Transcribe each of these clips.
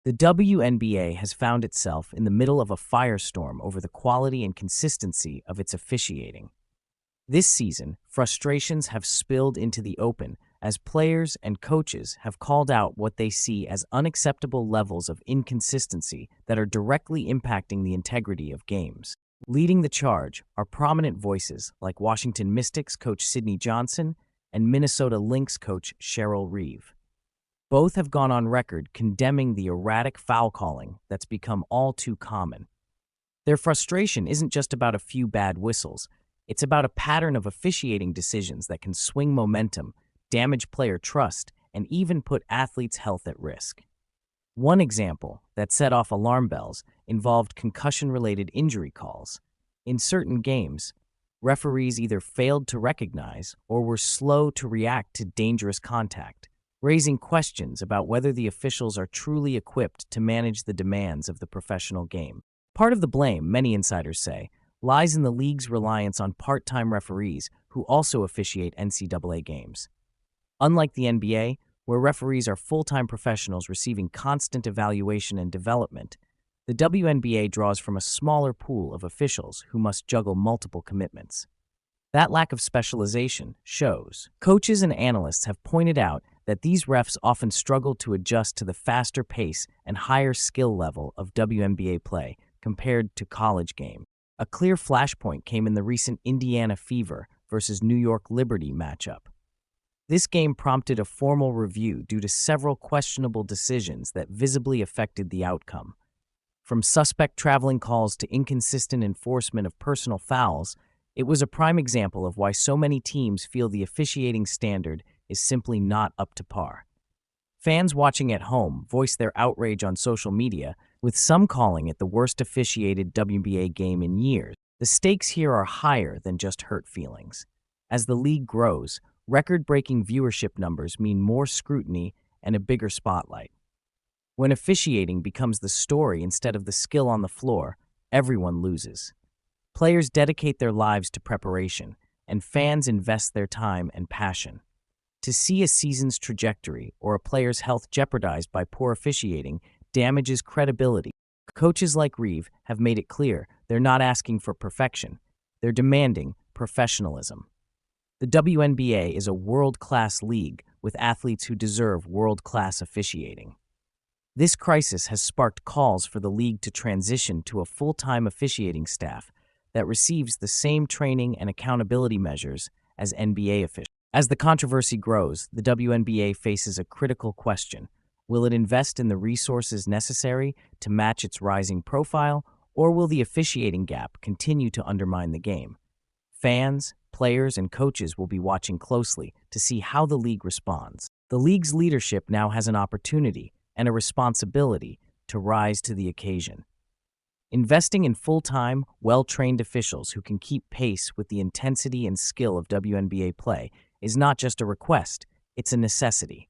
The WNBA has found itself in the middle of a firestorm over the quality and consistency of its officiating. This season, frustrations have spilled into the open as players and coaches have called out what they see as unacceptable levels of inconsistency that are directly impacting the integrity of games. Leading the charge are prominent voices like Washington Mystics coach Sydney Johnson and Minnesota Lynx coach Cheryl Reeve. Both have gone on record condemning the erratic foul calling that's become all too common. Their frustration isn't just about a few bad whistles. It's about a pattern of officiating decisions that can swing momentum, damage player trust, and even put athletes' health at risk. One example that set off alarm bells involved concussion-related injury calls. In certain games, referees either failed to recognize or were slow to react to dangerous contact, raising questions about whether the officials are truly equipped to manage the demands of the professional game. Part of the blame, many insiders say, lies in the league's reliance on part-time referees who also officiate NCAA games. Unlike the NBA, where referees are full-time professionals receiving constant evaluation and development, the WNBA draws from a smaller pool of officials who must juggle multiple commitments. That lack of specialization shows. Coaches and analysts have pointed out that these refs often struggle to adjust to the faster pace and higher skill level of WNBA play compared to college games. A clear flashpoint came in the recent Indiana Fever versus New York Liberty matchup. This game prompted a formal review due to several questionable decisions that visibly affected the outcome. From suspect traveling calls to inconsistent enforcement of personal fouls, it was a prime example of why so many teams feel the officiating standard is simply not up to par. Fans watching at home voiced their outrage on social media, with some calling it the worst officiated WNBA game in years. The stakes here are higher than just hurt feelings. As the league grows, record-breaking viewership numbers mean more scrutiny and a bigger spotlight. When officiating becomes the story instead of the skill on the floor, everyone loses. Players dedicate their lives to preparation, and fans invest their time and passion. To see a season's trajectory or a player's health jeopardized by poor officiating damages credibility. Coaches like Reeve have made it clear they're not asking for perfection. They're demanding professionalism. The WNBA is a world-class league with athletes who deserve world-class officiating. This crisis has sparked calls for the league to transition to a full-time officiating staff that receives the same training and accountability measures as NBA officials. As the controversy grows, the WNBA faces a critical question. Will it invest in the resources necessary to match its rising profile, or will the officiating gap continue to undermine the game? Fans, players, and coaches will be watching closely to see how the league responds. The league's leadership now has an opportunity and a responsibility to rise to the occasion. Investing in full-time, well-trained officials who can keep pace with the intensity and skill of WNBA play is not just a request, it's a necessity.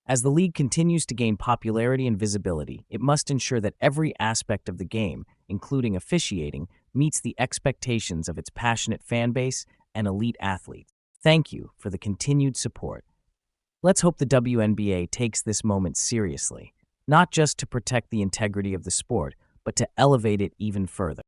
As the league continues to gain popularity and visibility, it must ensure that every aspect of the game, including officiating, meets the expectations of its passionate fan base and elite athletes. Thank you for the continued support. Let's hope the WNBA takes this moment seriously, not just to protect the integrity of the sport, but to elevate it even further.